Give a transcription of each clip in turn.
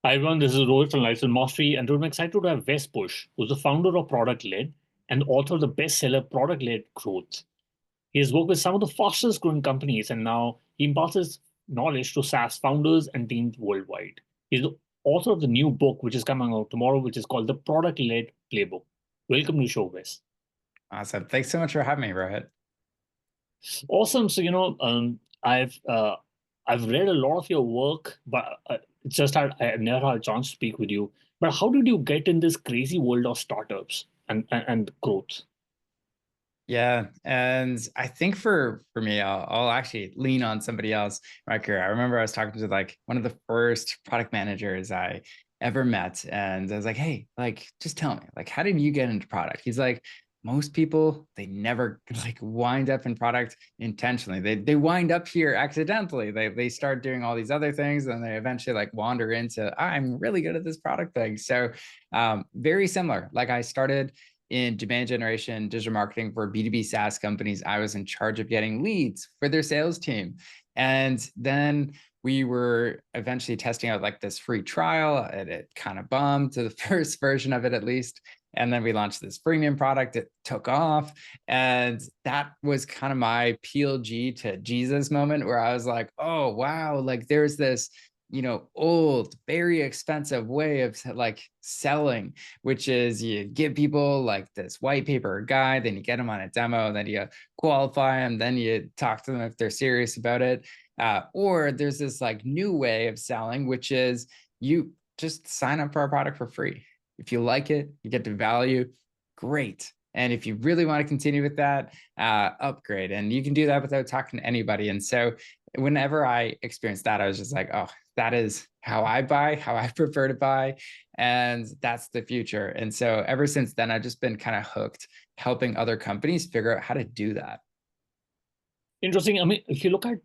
Hi everyone, this is Rohit from Lifestyle Mastery, and I'm excited to have Wes Bush, who's the founder of ProductLed and author of the bestseller ProductLed Growth. He has worked with some of the fastest growing companies, and now he imparts his knowledge to SaaS founders and teams worldwide. He's the author of the new book, which is coming out tomorrow, which is called the ProductLed Playbook. Welcome to the show, Wes. Awesome. Thanks so much for having me, Rohit. Awesome. So I've read a lot of your work, but it's just that I've never had a chance to speak with you. But how did you get in this crazy world of startups and growth? Yeah, and I think for me, I'll actually lean on somebody else in my career. I remember I was talking to like one of the first product managers I ever met, and I was like, "Hey, like, just tell me, like, how did you get into product?" He's like, "Most people, they never like wind up in product intentionally. They wind up here accidentally. They start doing all these other things, and they eventually like wander into, I'm really good at this product thing." So, very similar. Like I started in demand generation, digital marketing for B2B SaaS companies. I was in charge of getting leads for their sales team. And then we were eventually testing out like this free trial, and it kind of bombed to the first version of it, at least. And then we launched this freemium product. It took off. And that was kind of my PLG to Jesus moment where I was like, oh, wow, like there's this old, very expensive way of like selling, which is you give people like this white paper guide, then you get them on a demo, then you qualify them, then you talk to them if they're serious about it. Or there's this like new way of selling, which is you just sign up for our product for free. If you like it, you get the value, great. And if you really want to continue with that, upgrade. And you can do that without talking to anybody. And so whenever I experienced that, I was just like, oh, that is how I buy, how I prefer to buy. And that's the future. And so ever since then, I've just been kind of hooked, helping other companies figure out how to do that. Interesting. I mean, if you look at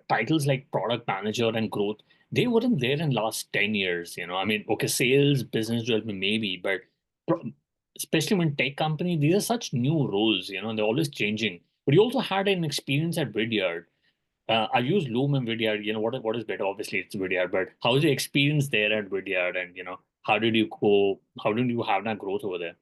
titles like product manager and growth, they weren't there in last 10 years. I mean, okay, sales, business development, maybe, but pro- especially when tech companies, these are such new roles, they're always changing. But you also had an experience at Vidyard. I use Loom and Vidyard. What is better? Obviously, it's Vidyard. But how's your experience there at Vidyard? And how did you go? How did you have that growth over there?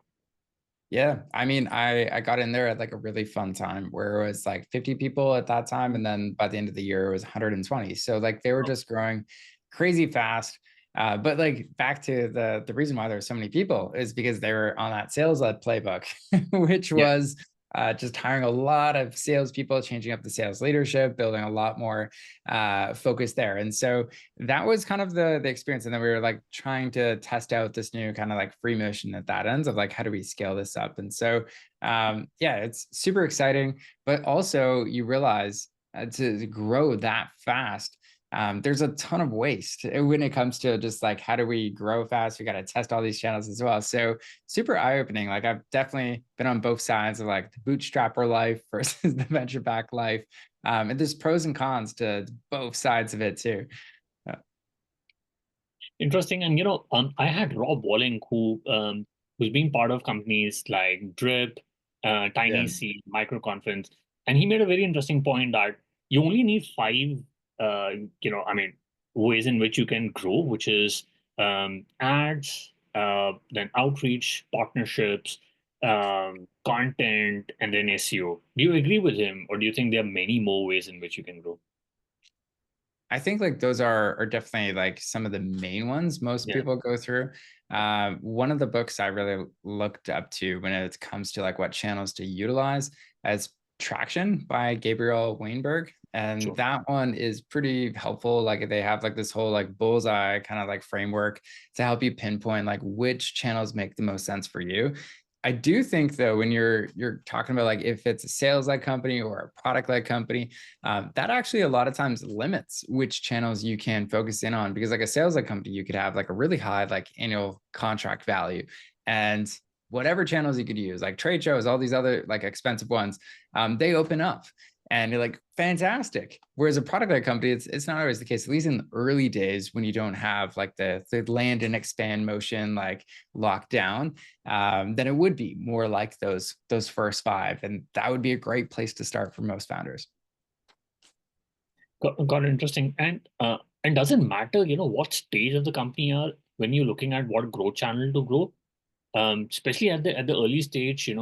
Yeah, I mean, I got in there at like a really fun time where it was like 50 people at that time, and then by the end of the year it was 120. So like they were Oh, just growing crazy fast. But like back to the reason why there were so many people is because they were on that sales-led playbook, which yeah. was just hiring a lot of salespeople, changing up the sales leadership, building a lot more focus there. And so that was kind of the experience. And then we were like trying to test out this new kind of like free motion at that end of like, how do we scale this up? And so, yeah, it's super exciting, but also you realize to grow that fast, there's a ton of waste when it comes to just like, how do we grow fast? We got to test all these channels as well. So super eye-opening. Like I've definitely been on both sides of like the bootstrapper life versus the venture back life. And there's pros and cons to both sides of it too. Interesting. And I had Rob Walling who's been part of companies like Drip, Tiny Yeah. Seed, Microconference, and he made a very interesting point that you only need five, I mean, ways in which you can grow, which is ads, then outreach, partnerships, content, and then SEO. Do you agree with him, or do you think there are many more ways in which you can grow? I think like those are definitely like some of the main ones most Yeah, people go through. One of the books I really looked up to when it comes to like what channels to utilize as Traction by Gabriel Weinberg. And sure. that one is pretty helpful. Like they have like this whole like bullseye kind of like framework to help you pinpoint like which channels make the most sense for you. I do think though, when you're talking about like if it's a sales-led company or a product-led company, that actually a lot of times limits which channels you can focus in on, because like a sales-led company, you could have like a really high like annual contract value, and whatever channels you could use, like trade shows, all these other like expensive ones, they open up and you're like, fantastic. Whereas a product-led company, it's not always the case, at least in the early days when you don't have like the land and expand motion like locked down, then it would be more like those first five. And that would be a great place to start for most founders. Got it, interesting. And And doesn't matter, what stage of the company you are when you're looking at what growth channel to grow. Especially at the early stage, a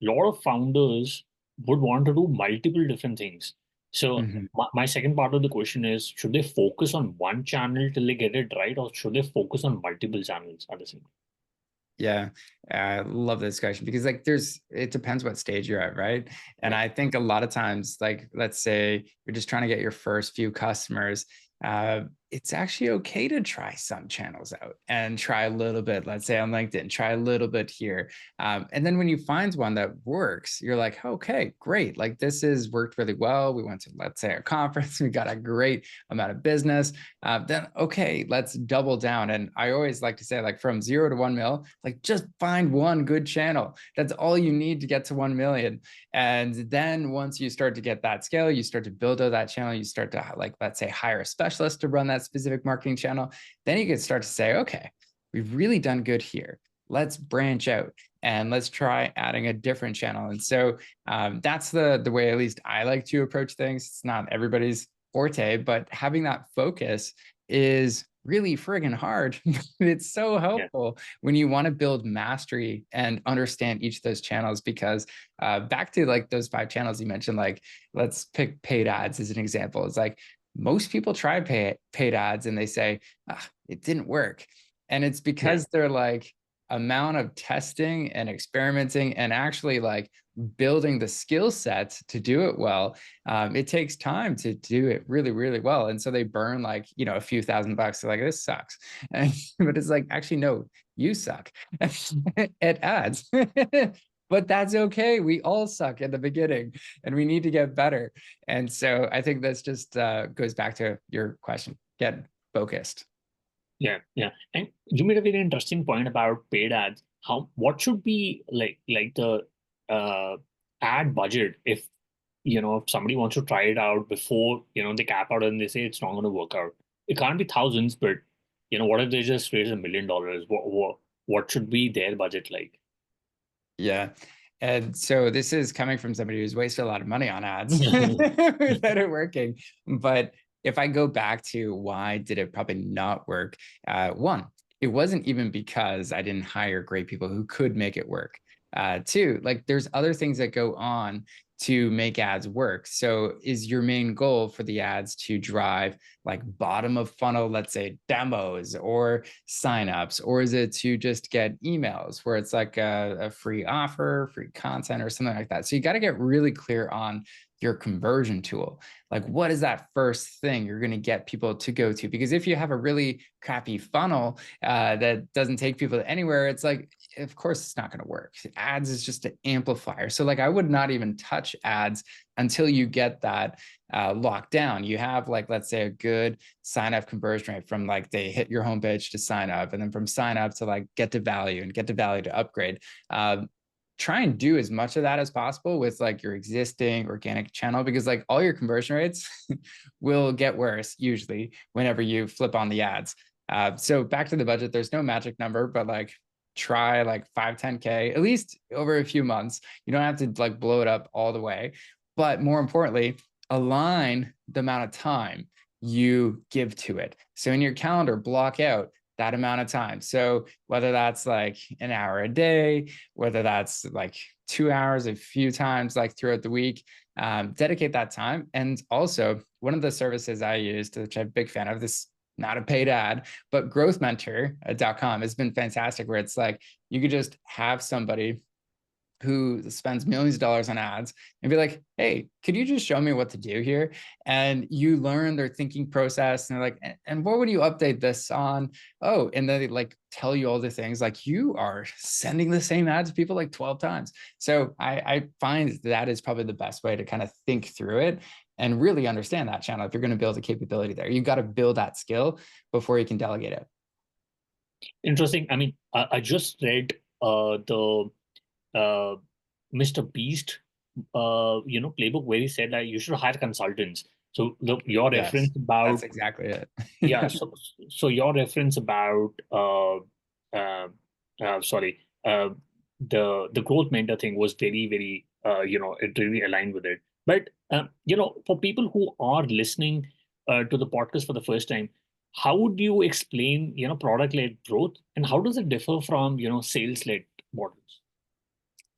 lot of founders would want to do multiple different things. So Mhm. my second part of the question is, should they focus on one channel till they get it right, or should they focus on multiple channels at the same time? Yeah, I love this question because like it depends what stage you're at, right? And Right. I think a lot of times, like let's say you're just trying to get your first few customers, it's actually okay to try some channels out and try a little bit. Let's say on LinkedIn, try a little bit here, and then when you find one that works, you're like, okay, great, like this has worked really well. We went to, let's say, a conference, we got a great amount of business. Then okay, let's double down. And I always like to say, like from 0 to 1 mil, like just find one good channel. That's all you need to get to 1 million. And then once you start to get that scale, you start to build out that channel, you start to, like, let's say, hire a specialist to run that specific marketing channel. Then you can start to say, okay, we've really done good here. Let's branch out and let's try adding a different channel. And so that's the way, at least I like to approach things. It's not everybody's forte, but having that focus is really friggin' hard. It's so Yeah. helpful when you want to build mastery and understand each of those channels. Because back to like those 5 channels you mentioned, like let's pick paid ads as an example. It's like most people try paid ads and they say, it didn't work. And it's Yeah. because they're like, amount of testing and experimenting and actually like building the skill sets to do it well, it takes time to do it really, really well. And so they burn like, a few $1,000. They're like, this sucks. But it's like, actually, no, you suck at ads. But that's okay. We all suck at the beginning and we need to get better. And so I think this just goes back to your question, get focused. Yeah, yeah. And you made a very interesting point about paid ads. What should be like the uh ad budget if if somebody wants to try it out before they cap out and they say it's not going to work out. It can't be thousands, but what if they just raise $1 million? What should be their budget like? Yeah. And so this is coming from somebody who's wasted a lot of money on ads without it working. But if I go back to why did it probably not work? One, it wasn't even because I didn't hire great people who could make it work. Two, like there's other things that go on to make ads work. So is your main goal for the ads to drive like bottom of funnel, let's say demos or signups, or is it to just get emails where it's like a free offer, free content, or something like that? So you got to get really clear on your conversion tool. Like, what is that first thing you're going to get people to go to? Because if you have a really crappy funnel that doesn't take people anywhere, it's like, of course, it's not going to work. Ads is just an amplifier. So, like, I would not even touch ads until you get that locked down. You have, like, let's say a good sign up conversion rate from like they hit your homepage to sign up, and then from sign up to like get to value, and get to value to upgrade. Try and do as much of that as possible with like your existing organic channel, because like all your conversion rates will get worse usually whenever you flip on the ads. So back to the budget, there's no magic number, but like try like 5-10K at least over a few months. You don't have to like blow it up all the way, but more importantly, align the amount of time you give to it. So in your calendar, block out that amount of time. So whether that's like an hour a day, whether that's like 2 hours a few times like throughout the week, dedicate that time. And also one of the services I use, which I'm a big fan of, this not a paid ad, but growthmentor.com has been fantastic, where it's like you could just have somebody who spends millions of dollars on ads and be like, hey, could you just show me what to do here? And you learn their thinking process. And they're like, and what would you update this on? Oh, and then they like tell you all the things, like you are sending the same ads to people like 12 times. So I find that is probably the best way to kind of think through it and really understand that channel. If you're going to build a capability there, you got to build that skill before you can delegate it. Interesting. I mean, I just read the uh, Mr. Beast, playbook where he said that you should hire consultants. So your Yes, reference that's about exactly yeah, it. so your reference about uh, sorry, the growth mentor thing was very very it really aligned with it. But for people who are listening, to the podcast for the first time, how would you explain, product-led growth, and how does it differ from, sales-led models?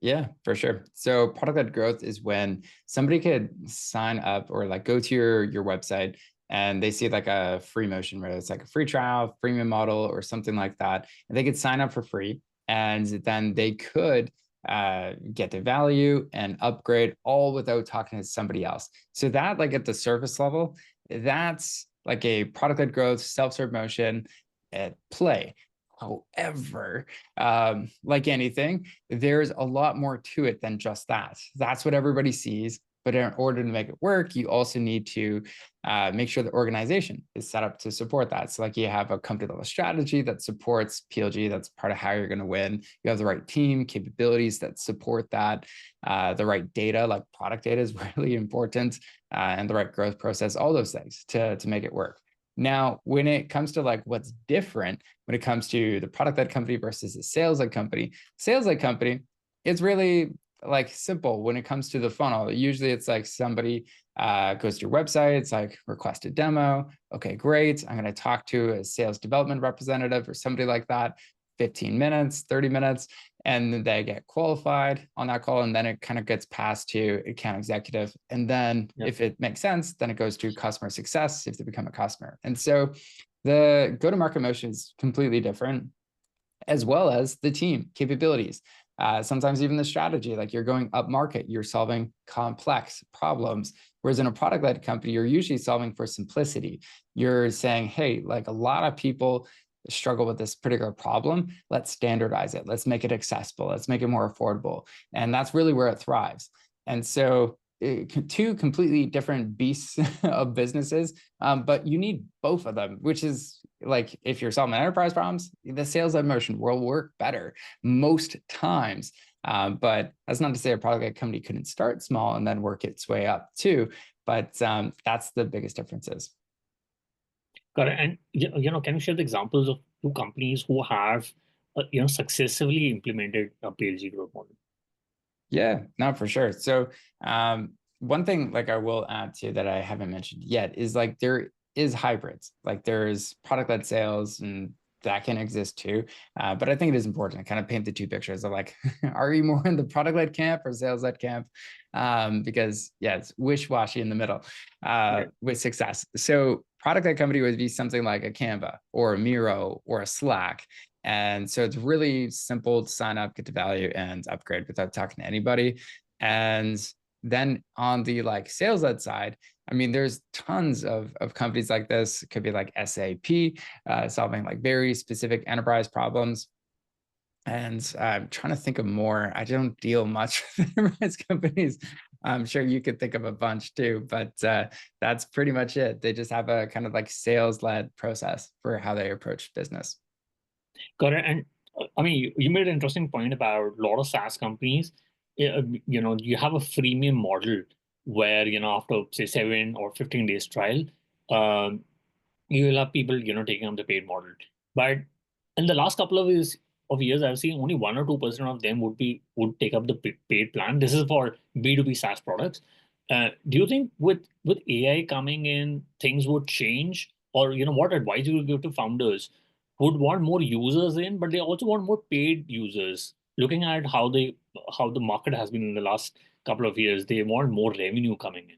Yeah, for sure. So product-led growth is when somebody could sign up or like go to your website and they see like a free motion, whether it's like a free trial, freemium model, or something like that, and they could sign up for free, and then they could get the value and upgrade all without talking to somebody else. So that, like at the surface level, that's like a product-led growth, self-serve motion at play. However, like anything, there's a lot more to it than just that. That's what everybody sees. But in order to make it work, you also need to make sure the organization is set up to support that. So like you have a company level strategy that supports PLG. That's part of how you're going to win. You have the right team capabilities that support that. The right data, like product data, is really important, and the right growth process, all those things to make it work. Now, when it comes to like what's different, when it comes to the product-led company versus the sales-led company, it's really like simple when it comes to the funnel. Usually it's like somebody goes to your website, it's like request a demo. Okay, great. I'm going to talk to a sales development representative or somebody like that, 15 minutes, 30 minutes, and then they get qualified on that call, and then it kind of gets passed to account executive. And then if it makes sense, then it goes to customer success if they become a customer. And so the go-to-market motion is completely different, as well as the team capabilities. Sometimes even the strategy, like you're going up market, you're solving complex problems. Whereas in a product-led company, you're usually solving for simplicity. You're saying, hey, like a lot of people struggle with this particular problem. Let's standardize it. Let's make it accessible. Let's make it more affordable. And that's really where it thrives. And so two completely different beasts of businesses, but you need both of them, which is like if you're solving enterprise problems, the sales-led motion will work better most times. But that's not to say a product-led company couldn't start small and then work its way up too. But that's the biggest differences. Got it. And can you share the examples of two companies who have successfully implemented a PLG growth model? Yeah, no, for sure. So one thing like I will add to that I haven't mentioned yet is like there is hybrids. Like there's product-led sales, and that can exist too. But I think it is important to kind of paint the two pictures of like, are you more in the product-led camp or sales-led camp? Because yeah, it's wish-washy in the middle with success. So product-led company would be something like a Canva or a Miro or a Slack. And so it's really simple to sign up, get the value, and upgrade without talking to anybody. And then on the like sales-led side, I mean, there's tons of companies like this. It could be like SAP, solving like very specific enterprise problems. And I'm trying to think of more. I don't deal much with enterprise companies. I'm sure you could think of a bunch too, but that's pretty much it. They just have a kind of like sales-led process for how they approach business. Got it. And I mean, you made an interesting point about a lot of SaaS companies. You have a freemium model where, after say 7 or 15 days trial, um, you will have people, taking up the paid model. But in the last couple of years, I've seen only 1 or 2% of them would take up the paid plan. This is for B2B SaaS products. Do you think with AI coming in, things would change? Or, what advice you would give to founders would want more users in, but they also want more paid users? Looking at how the market has been in the last couple of years, they want more revenue coming in.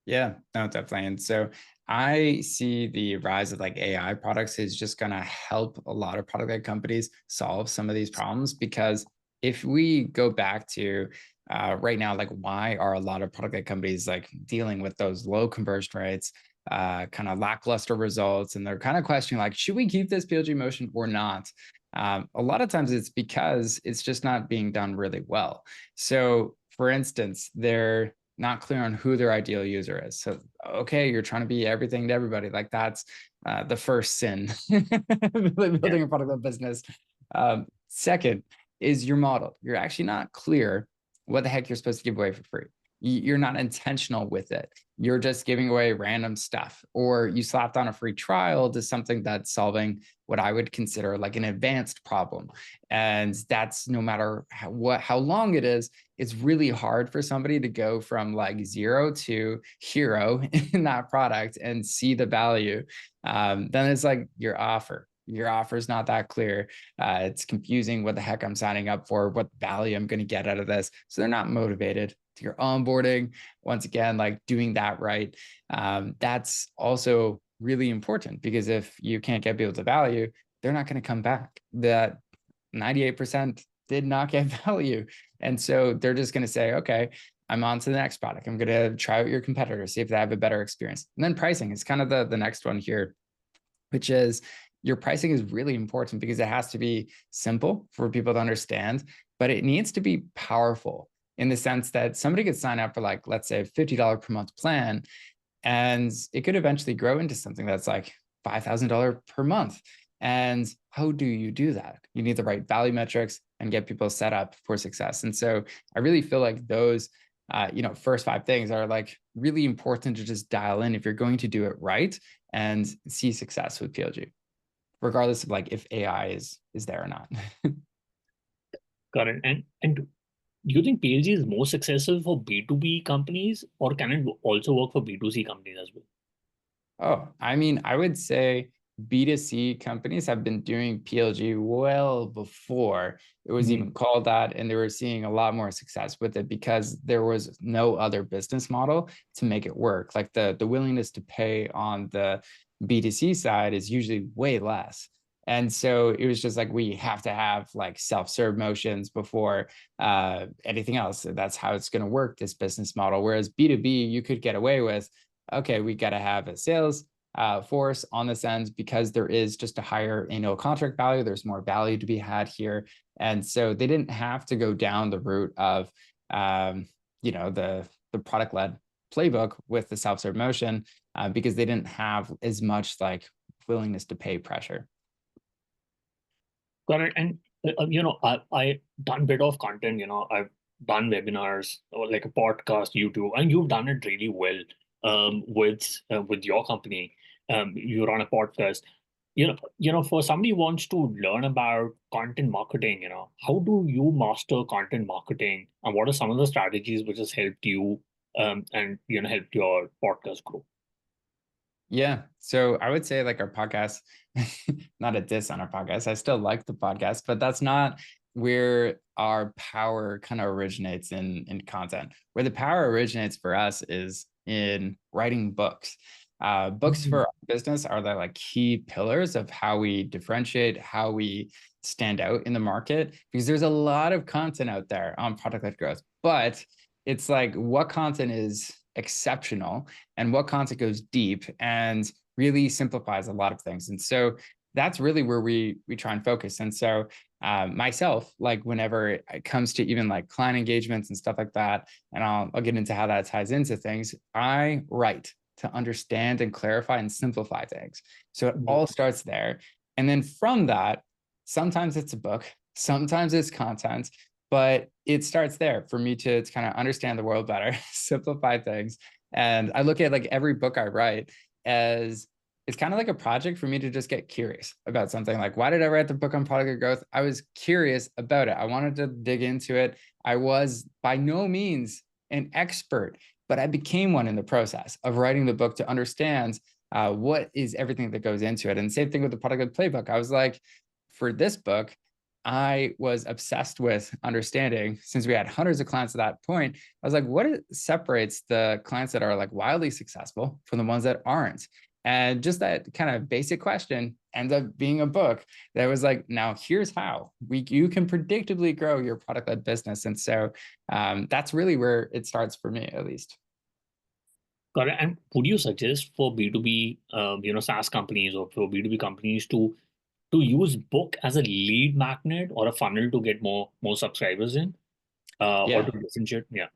Yeah, no, definitely. And so I see the rise of like AI products is just going to help a lot of product-led companies solve some of these problems. Because if we go back to right now, like why are a lot of product-led companies like dealing with those low conversion rates, kind of lackluster results, and they're kind of questioning like, should we keep this PLG motion or not? A lot of times it's because it's just not being done really well. So for instance, they're not clear on who their ideal user is. So, okay, you're trying to be everything to everybody. Like that's the first sin, building a product business. Second is your model. You're actually not clear what the heck you're supposed to give away for free. You're not intentional with it. you're just giving away random stuff, or you slapped on a free trial to something that's solving what I would consider like an advanced problem. And that's no matter how long it is, it's really hard for somebody to go from like 0 to hero in that product and see the value. Then it's like your offer is not that clear. It's confusing what the heck I'm signing up for, what value I'm going to get out of this. So they're not motivated. To your onboarding, once again, like doing that right. That's also really important, because if you can't get people to value, they're not going to come back. That 98% did not get value. And so they're just going to say, okay, I'm on to the next product. I'm going to try out your competitor, see if they have a better experience. And then pricing is kind of the next one here, which is your pricing is really important, because it has to be simple for people to understand, but it needs to be powerful in the sense that somebody could sign up for, like, let's say $50 per month plan, and it could eventually grow into something that's like $5,000 per month. And how do you do that? You need the right value metrics and get people set up for success. And so I really feel like those first 5 things are like really important to just dial in if you're going to do it right and see success with PLG, regardless of like if AI is there or not. Got it. And do you think PLG is more successful for B2B companies, or can it also work for B2C companies as well? Oh, I mean, I would say B2C companies have been doing PLG well before it was even called that, and they were seeing a lot more success with it because there was no other business model to make it work. Like the willingness to pay on the B2C side is usually way less. And so it was just like, we have to have like self-serve motions before anything else. That's how it's going to work, this business model. Whereas B2B, you could get away with, okay, we got to have a sales force on this end, because there is just a higher annual contract value. There's more value to be had here. And so they didn't have to go down the route of, the product-led playbook with the self-serve motion, because they didn't have as much like willingness to pay pressure. Got it. And I done bit of content. I've done webinars or like a podcast, YouTube, and you've done it really well with your company. You run a podcast. For somebody who wants to learn about content marketing, how do you master content marketing, and what are some of the strategies which has helped you and helped your podcast grow? Yeah. So I would say like our podcast, not a diss on our podcast. I still like the podcast, but that's not where our power kind of originates in content. Where the power originates for us is in writing books. Books for our business are the like key pillars of how we differentiate, how we stand out in the market, because there's a lot of content out there on product-led growth, but it's like, what content is exceptional and what content goes deep and really simplifies a lot of things. And so that's really where we try and focus. And so myself, like whenever it comes to even like client engagements and stuff like that, and I'll get into how that ties into things, I write to understand and clarify and simplify things. So it all starts there. And then from that, sometimes it's a book, sometimes it's content, but it starts there for me to kind of understand the world better, simplify things. And I look at like every book I write as it's kind of like a project for me to just get curious about something. Like, why did I write the book on product growth? I was curious about it. I wanted to dig into it. I was by no means an expert, but I became one in the process of writing the book to understand what is everything that goes into it. And same thing with the ProductLed Playbook. I was like, for this book, I was obsessed with understanding, since we had hundreds of clients at that point, I was like, what separates the clients that are like wildly successful from the ones that aren't? And just that kind of basic question ends up being a book that was like, now here's how you can predictably grow your product-led business. And so that's really where it starts for me, at least. Got it. And would you suggest for B2B, SaaS companies or for B2B companies to use book as a lead magnet or a funnel to get more subscribers in, or Yeah. to differentiate? Yeah.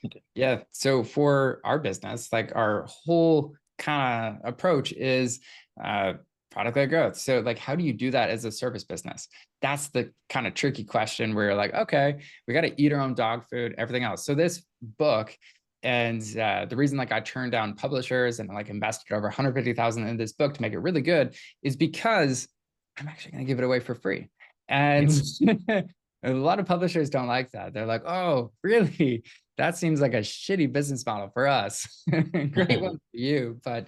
Okay. Yeah. So for our business, like our whole kind of approach is product-led growth. So like, how do you do that as a service business? That's the kind of tricky question where you're like, okay, we got to eat our own dog food, everything else. So this book And the reason like I turned down publishers and like invested over 150,000 in this book to make it really good is because I'm actually going to give it away for free. And a lot of publishers don't like that. They're like, oh, really? That seems like a shitty business model for us. Great one for you. But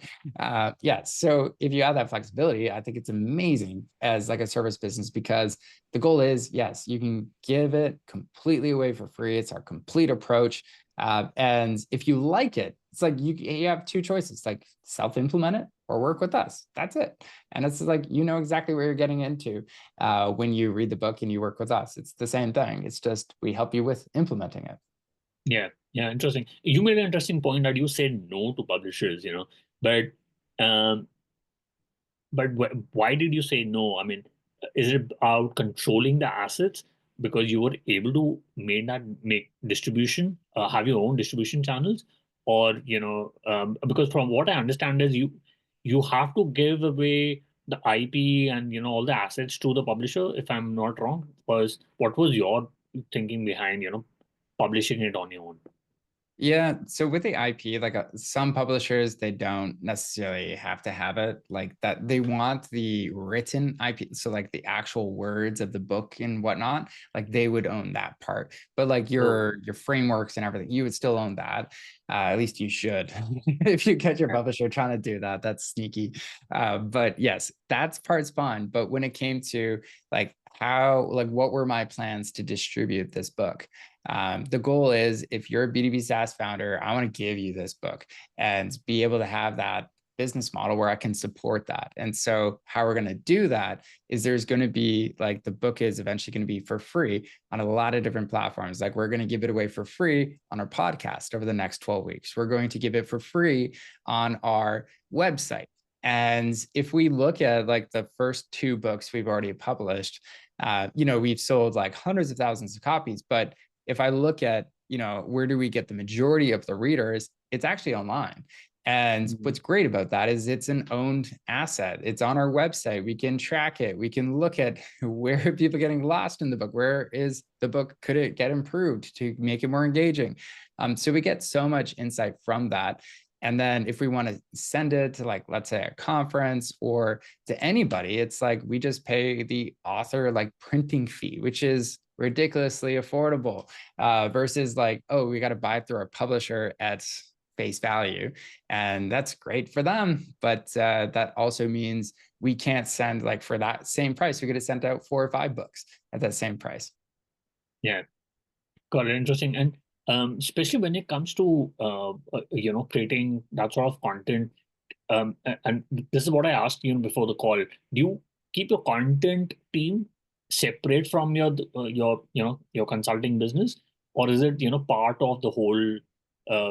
yeah, so if you have that flexibility, I think it's amazing as like a service business, because the goal is, yes, you can give it completely away for free. It's our complete approach. And if you like it, it's like you have two choices, like self-implement it or work with us. That's it. And it's like, you know exactly where you're getting into when you read the book and you work with us. It's the same thing. It's just we help you with implementing it. Yeah, yeah, interesting. You made an interesting point that you said no to publishers, but um, why did you say no? I mean, is it about controlling the assets because you were able to make distribution, have your own distribution channels, or because from what I understand is you have to give away the IP and all the assets to the publisher, if I'm not wrong. Was what was your thinking behind publishing it on your own? Yeah. So with the IP, like some publishers, they don't necessarily have to have it like that. They want the written IP. So like the actual words of the book and whatnot, like they would own that part. But like your frameworks and everything, you would still own that. At least you should. If you catch your publisher trying to do that, that's sneaky. But yes, that's part's fun. But when it came to like what were my plans to distribute this book? The goal is, if you're a B2B SaaS founder, I want to give you this book and be able to have that business model where I can support that. And so how we're going to do that is there's going to be like the book is eventually going to be for free on a lot of different platforms. Like we're going to give it away for free on our podcast over the next 12 weeks. We're going to give it for free on our website. And if we look at like the first two books we've already published, we've sold like hundreds of thousands of copies, but if I look at, where do we get the majority of the readers, it's actually online. And what's great about that is it's an owned asset. It's on our website. We can track it. We can look at where are people getting lost in the book. Where is the book? Could it get improved to make it more engaging? So we get so much insight from that. And then if we want to send it to like, let's say a conference or to anybody, it's like we just pay the author like printing fee, which is ridiculously affordable versus like, oh, we got to buy through our publisher at face value. And that's great for them. But that also means we can't send like for that same price, we could have sent out 4 or 5 books at that same price. Yeah, got it. Interesting. And especially when it comes to creating that sort of content. And this is what I asked you before the call. Do you keep your content team separate from your consulting business, or is it part of the whole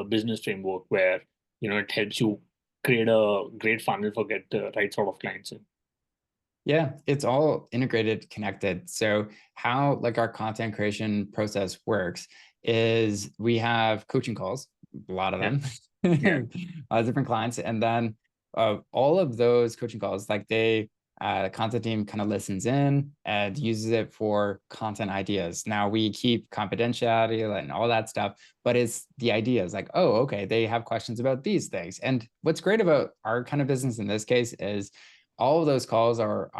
business framework where it helps you create a great funnel for get the right sort of clients in? Yeah, it's all integrated, connected. So how like our content creation process works is we have coaching calls, a lot of them, Yeah. different clients, and then all of those coaching calls, like the content team kind of listens in and uses it for content ideas. Now we keep confidentiality and all that stuff, but it's the ideas like, oh, okay, they have questions about these things. And what's great about our kind of business in this case is all of those calls are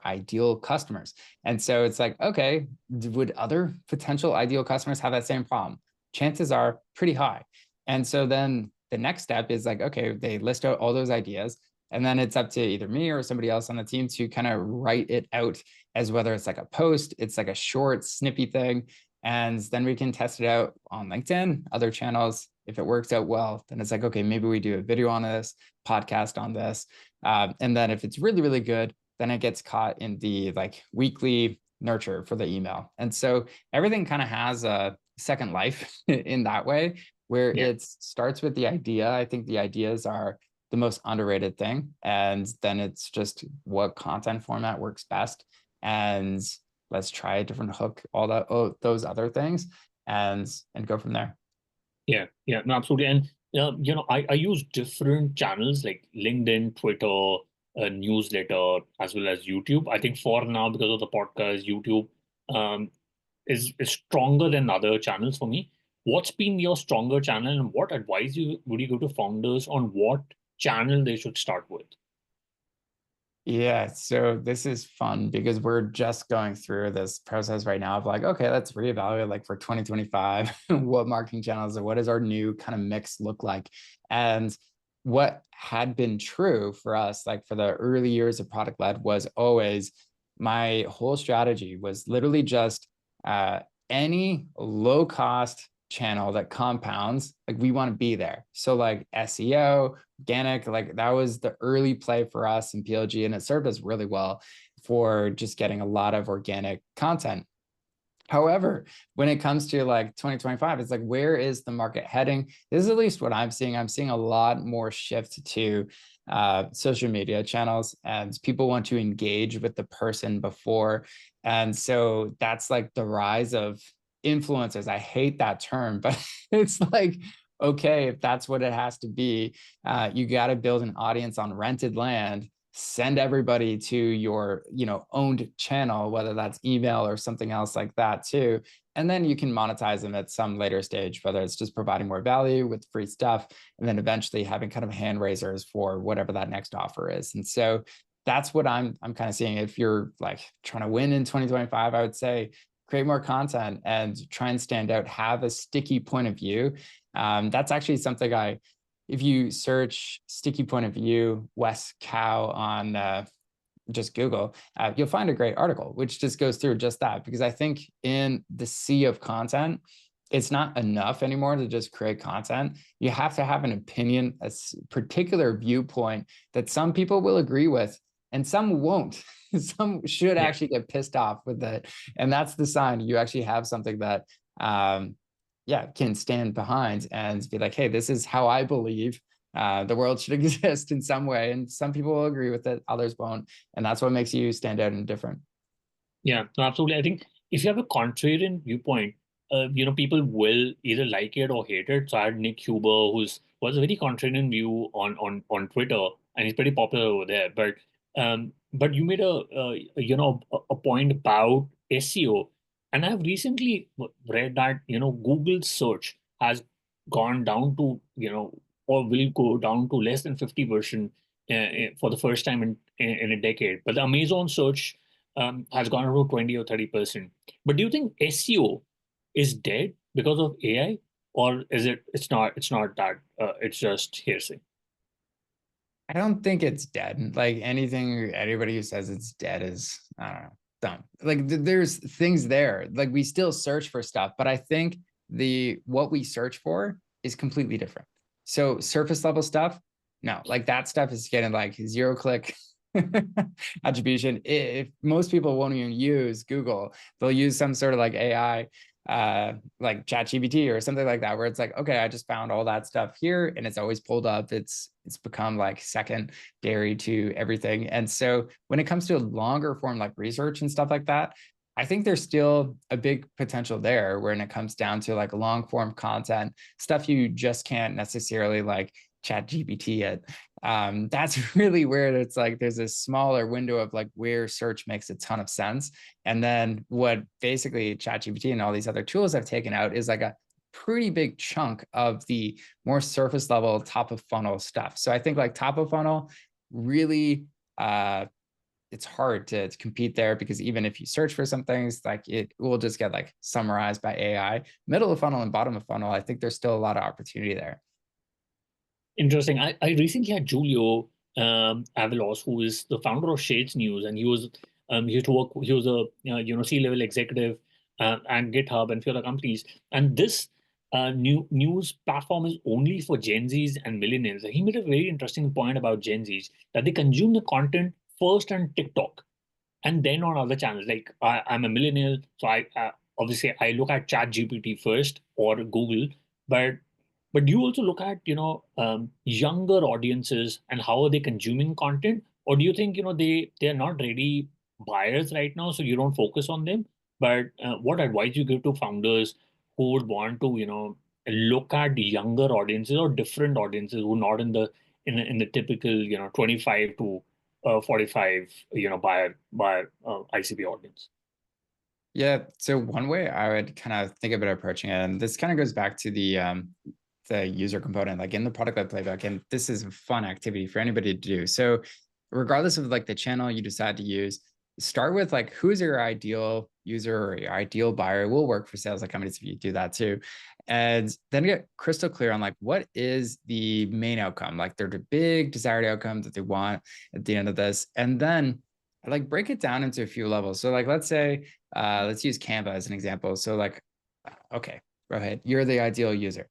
ideal customers. And so it's like, okay, would other potential ideal customers have that same problem? Chances are pretty high. And so then the next step is like, okay, they list out all those ideas. And then it's up to either me or somebody else on the team to kind of write it out as whether it's like a post, it's like a short, snippy thing. And then we can test it out on LinkedIn, other channels. If it works out well, then it's like, okay, maybe we do a video on this, podcast on this. And then if it's really, really good, then it gets caught in the like weekly nurture for the email. And so everything kind of has a second life in that way, where it starts with the idea. I think the ideas are the most underrated thing. And then it's just what content format works best. And let's try a different hook, all that, those other things, and go from there. Yeah, no, absolutely. And I use different channels like LinkedIn, Twitter, newsletter, as well as YouTube. I think for now, because of the podcast, YouTube um, is stronger than other channels for me. what's been your stronger channel, and what advice would you give to founders on what channel they should start with? Yeah, so this is fun because we're just going through this process right now of like, okay, let's reevaluate like for 2025, what marketing channels and what does our new kind of mix look like? And what had been true for us, like for the early years of ProductLed, was always my whole strategy was literally just any low cost channel that compounds, like we want to be there. So like SEO, organic, like that was the early play for us in PLG, and it served us really well for just getting a lot of organic content. However, when it comes to like 2025, it's like, where is the market heading? This is at least what I'm seeing. I'm seeing a lot more shift to social media channels, and people want to engage with the person before. And so that's like the rise of influencers. I hate that term, but it's like, okay, if that's what it has to be, you got to build an audience on rented land, send everybody to your owned channel, whether that's email or something else like that too, and then you can monetize them at some later stage, whether it's just providing more value with free stuff, and then eventually having kind of hand raisers for whatever that next offer is. And so that's what I'm kind of seeing. If you're like trying to win in 2025, I would say create more content and try and stand out, have a sticky point of view. That's actually something if you search sticky point of view, Wes Cow on just Google, you'll find a great article, which just goes through just that. Because I think in the sea of content, it's not enough anymore to just create content. You have to have an opinion, a particular viewpoint that some people will agree with and some won't. Some should actually get pissed off with it. And that's the sign you actually have something that can stand behind and be like, hey, this is how I believe the world should exist in some way. And some people will agree with it, others won't. And that's what makes you stand out and different. Yeah, no, absolutely. I think if you have a contrarian viewpoint, people will either like it or hate it. So I had Nick Huber, who has a very contrarian view on Twitter, and he's pretty popular over there. But you made a point about SEO, and I've recently read that Google search has gone down to or will go down to less than 50% for the first time in a decade. But the Amazon search has gone up to 20 or 30%. But do you think SEO is dead because of AI, or is it's not that it's just hearsay? I don't think it's dead. Like anybody who says it's dead is, I don't know, dumb. Like there's things there. Like we still search for stuff, but I think what we search for is completely different. So surface level stuff, no, like that stuff is getting like 0-click attribution. If most people won't even use Google, they'll use some sort of like AI like ChatGPT or something like that, where it's like, okay, I just found all that stuff here and it's always pulled up. It's become like secondary to everything. And so when it comes to longer form like research and stuff like that, I think there's still a big potential there when it comes down to like long form content, stuff you just can't necessarily like chat GPT it. That's really where it's like there's a smaller window of like where search makes a ton of sense. And then what basically ChatGPT and all these other tools have taken out is like a pretty big chunk of the more surface level top of funnel stuff. So I think like top of funnel really it's hard to compete there, because even if you search for some things, like it will just get like summarized by AI. Middle of funnel and bottom of funnel, I think there's still a lot of opportunity there. Interesting. I recently had Julio Avalos, who is the founder of Shades News, and he used to work. He was a C-level executive at GitHub and a few other companies. And this new news platform is only for Gen Zs and millennials. And he made a very interesting point about Gen Zs, that they consume the content first on TikTok and then on other channels. Like I'm a millennial, so I obviously I look at Chat GPT first or Google, but you also look at younger audiences and how are they consuming content, or do you think they're not ready buyers right now, so you don't focus on them? But what advice you give to founders who would want to look at younger audiences or different audiences who are not in the typical 25 to 45 buyer ICP audience? Yeah. So one way I would kind of think about approaching it, and this kind of goes back to the user component, like in the product-led playbook, and this is a fun activity for anybody to do. So regardless of like the channel you decide to use, start with like, who's your ideal user or your ideal buyer? Will work for sales like companies if you do that too. And then get crystal clear on like, what is the main outcome? Like their big desired outcome that they want at the end of this. And then like break it down into a few levels. So like, let's say, let's use Canva as an example. So like, okay, go ahead. You're the ideal user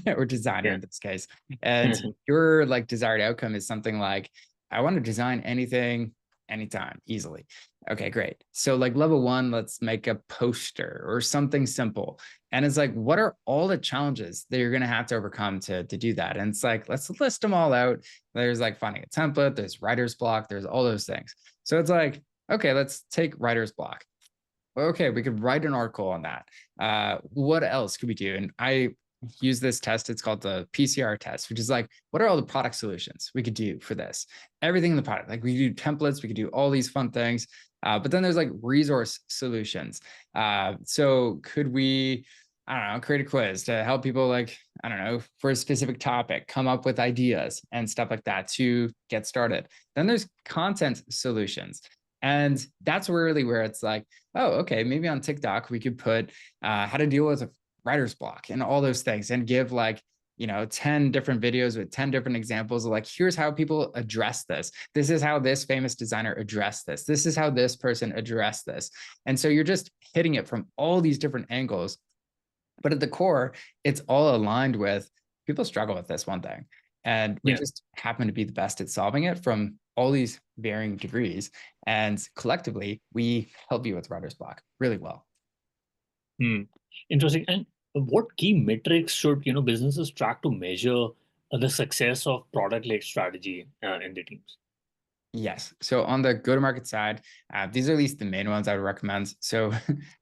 or designer Yeah. in this case. And your like desired outcome is something like, I want to design anything, anytime, easily. Okay, great. So like level one, let's make a poster or something simple. And it's like, what are all the challenges that you're going to have to overcome to do that? And it's like, let's list them all out. There's like finding a template, there's writer's block, there's all those things. So it's like, okay, let's take writer's block. Okay, we could write an article on that. What else could we do? And I use this test. It's called the PCR test, which is like, what are all the product solutions we could do for this? Everything in the product. Like we do templates, we could do all these fun things. But then there's like resource solutions. So could we, I don't know, create a quiz to help people like, I don't know, for a specific topic, come up with ideas and stuff like that to get started. Then there's content solutions. And that's really where it's like, oh, okay, maybe on TikTok, we could put how to deal with a writer's block and all those things and give like, 10 different videos with 10 different examples of like, here's how people address this. This is how this famous designer addressed this. This is how this person addressed this. And so you're just hitting it from all these different angles. But at the core, it's all aligned with people struggle with this one thing. And we Yeah. just happen to be the best at solving it from all these varying degrees. And collectively, we help you with writer's block really well. Hmm. Interesting. And what key metrics should businesses track to measure the success of product-led strategy in the teams? Yes. So on the go-to-market side, these are at least the main ones I would recommend. So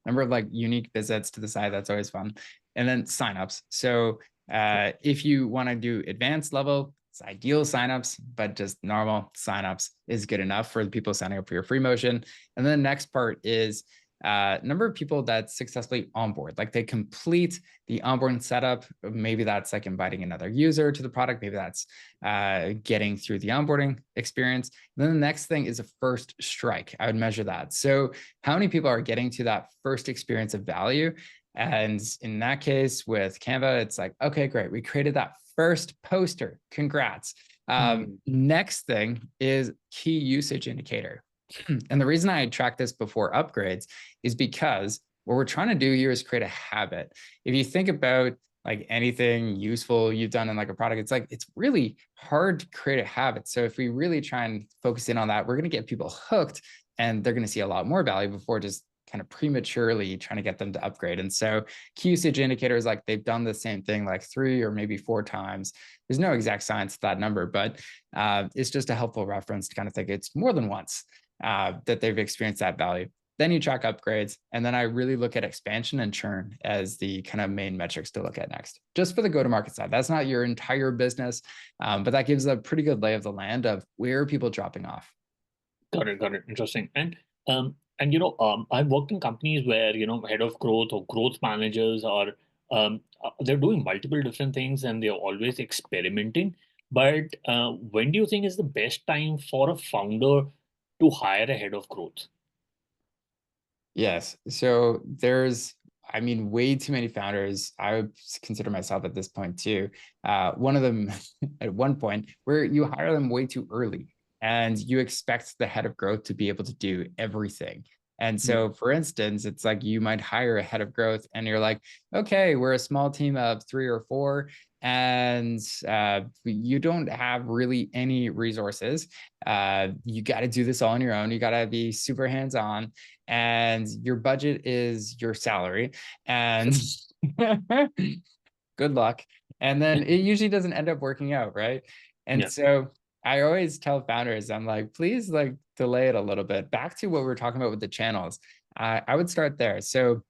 number of like unique visits to the site, that's always fun. And then signups. So if you want to do advanced level, it's ideal signups, but just normal signups is good enough for the people signing up for your free motion. And then the next part is number of people that successfully onboard, like they complete the onboarding setup. Maybe that's like inviting another user to the product. Maybe that's getting through the onboarding experience. And then the next thing is a first strike. I would measure that. So how many people are getting to that first experience of value? And in that case with Canva, it's like, okay, great. We created that first poster. Congrats. Hmm. Next thing is key usage indicator. And the reason I track this before upgrades is because what we're trying to do here is create a habit. If you think about like anything useful you've done in like a product, it's like, it's really hard to create a habit. So if we really try and focus in on that, we're going to get people hooked and they're going to see a lot more value before just kind of prematurely trying to get them to upgrade. And so key usage indicators, like they've done the same thing like 3 or maybe 4 times. There's no exact science to that number, but it's just a helpful reference to kind of think it's more than once that they've experienced that value. Then you track upgrades. And then I really look at expansion and churn as the kind of main metrics to look at next, just for the go-to-market side. That's not your entire business, but that gives a pretty good lay of the land of where are people dropping off. Got it. Got it. Interesting. And I've worked in companies where head of growth or growth managers are they're doing multiple different things and they're always experimenting. But when do you think is the best time for a founder to hire a head of growth? Yes. So there's, I mean, way too many founders. I would consider myself at this point too. One of them at one point where you hire them way too early and you expect the head of growth to be able to do everything. And Hmm. so, for instance, it's like you might hire a head of growth and you're like, okay, we're a small team of 3 or 4, and you don't have really any resources. You got to do this all on your own. You got to be super hands on, and your budget is your salary. And good luck. And then it usually doesn't end up working out, right? And Yeah. so I always tell founders, I'm like, please like delay it a little bit. Back to what we were talking about with the channels. I would start there. So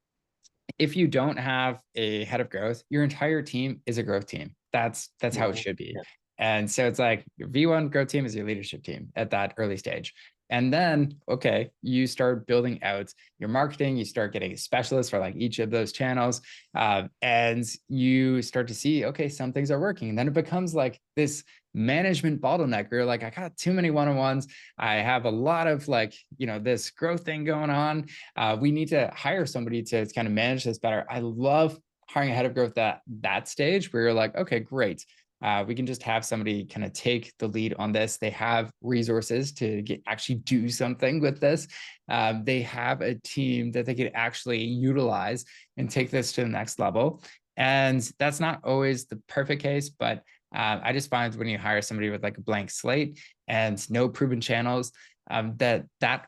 if you don't have a head of growth, your entire team is a growth team. That's how it Wow. should be. Yeah. And so it's like your V1 growth team is your leadership team at that early stage. And then, okay, you start building out your marketing, you start getting specialists for like each of those channels, and you start to see, okay, some things are working. And then it becomes like this management bottleneck. You're like, I got too many one-on-ones. I have a lot of like, this growth thing going on. We need to hire somebody to kind of manage this better. I love hiring a head of growth that stage where you're like, okay, great. We can just have somebody kind of take the lead on this. They have resources to actually do something with this. They have a team that they could actually utilize and take this to the next level. And that's not always the perfect case, but I just find when you hire somebody with like a blank slate and no proven channels, that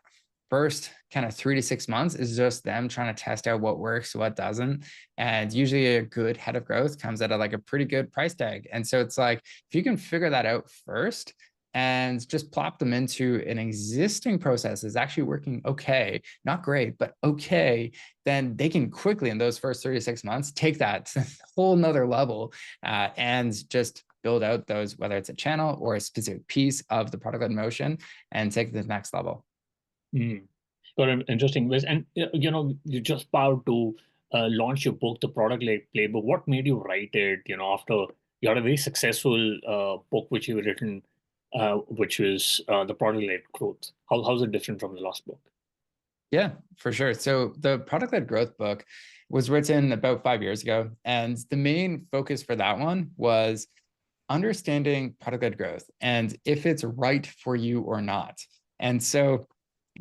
first kind of 3 to 6 months is just them trying to test out what works, what doesn't. And usually a good head of growth comes at like a pretty good price tag. And so it's like, if you can figure that out first and just plop them into an existing process is actually working okay, not great, but okay, then they can quickly in those first 36 months, take that to a whole nother level and just build out those, whether it's a channel or a specific piece of the product-led motion and take it to the next level. Got an interesting ways. And you just about to launch your book, The ProductLed Playbook. What made you write it? After you had a very successful book which you've written, which was The ProductLed Growth. How's it different from the last book? Yeah, for sure. So the product-led growth book was written about 5 years ago, and the main focus for that one was understanding product-led growth and if it's right for you or not. And so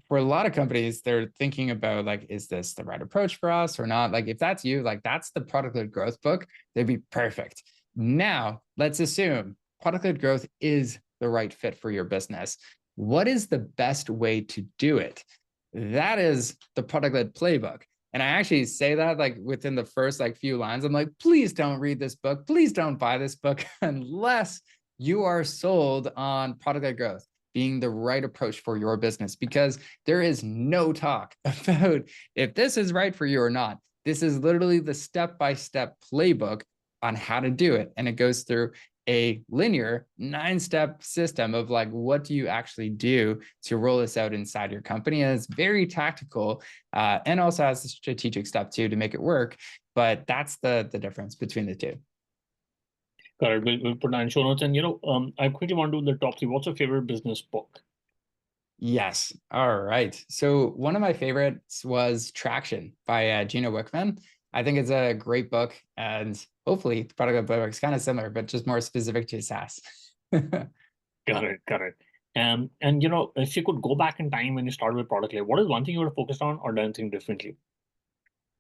for a lot of companies, they're thinking about like, is this the right approach for us or not? Like, if that's you, like that's the product-led growth book, they'd be perfect. Now, let's assume product-led growth is the right fit for your business. What is the best way to do it? That is the product-led playbook. And I actually say that like within the first like few lines, I'm like, please don't read this book. Please don't buy this book unless you are sold on product-led growth being the right approach for your business, because there is no talk about if this is right for you or not. This is literally the step-by-step playbook on how to do it. And it goes through a linear 9-step system of like, what do you actually do to roll this out inside your company? And it's very tactical and also has a strategic step too to make it work. But that's the difference between the two. Got it. We'll put that in show notes. And I quickly want to do the top 3. What's your favorite business book? Yes. All right. So one of my favorites was Traction by Gino Wickman. I think it's a great book, and hopefully the ProductLed Playbook is kind of similar, but just more specific to SaaS. Got it. And if you could go back in time when you started with ProductLed, what is one thing you would have focused on or done things differently?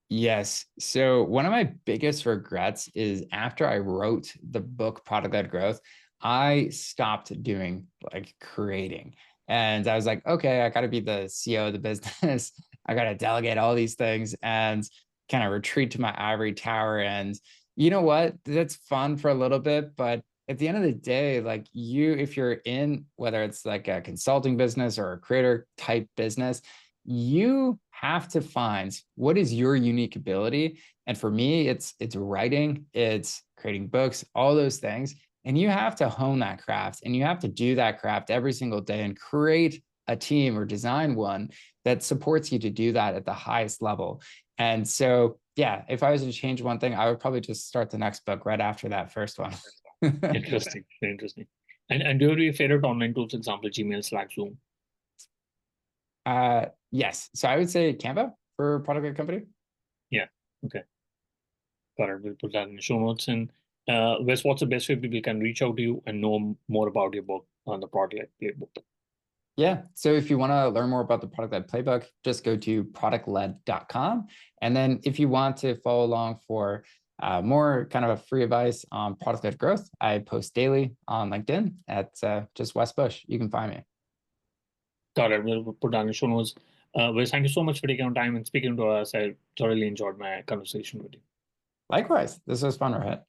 Yes. So one of my biggest regrets is after I wrote the book ProductLed Growth, I stopped doing like creating. And I was like, okay, I got to be the CEO of the business. I got to delegate all these things and kind of retreat to my ivory tower. And you know what? That's fun for a little bit, but at the end of the day, like if you're in, whether it's like a consulting business or a creator type business, you have to find what is your unique ability. And for me, it's writing, it's creating books, all those things. And you have to hone that craft, and you have to do that craft every single day and create a team or design one that supports you to do that at the highest level. And so, yeah, if I was to change one thing, I would probably just start the next book right after that first one. Interesting. And do you have your favorite online tools, example, Gmail, Slack, Zoom? Yes. So I would say Canva for ProductLed company. Yeah. Okay. Got it. We'll put that in the show notes. And Wes, what's the best way people can reach out to you and know more about your book on the ProductLed Playbook? Yeah. So if you want to learn more about the ProductLed Playbook, just go to productled.com. And then if you want to follow along for more kind of a free advice on product-led growth, I post daily on LinkedIn at just Wes Bush. You can find me. Got it. We'll put down in the show notes. Wes, thank you so much for taking your time and speaking to us. I thoroughly enjoyed my conversation with you. Likewise, this was fun, Rohit.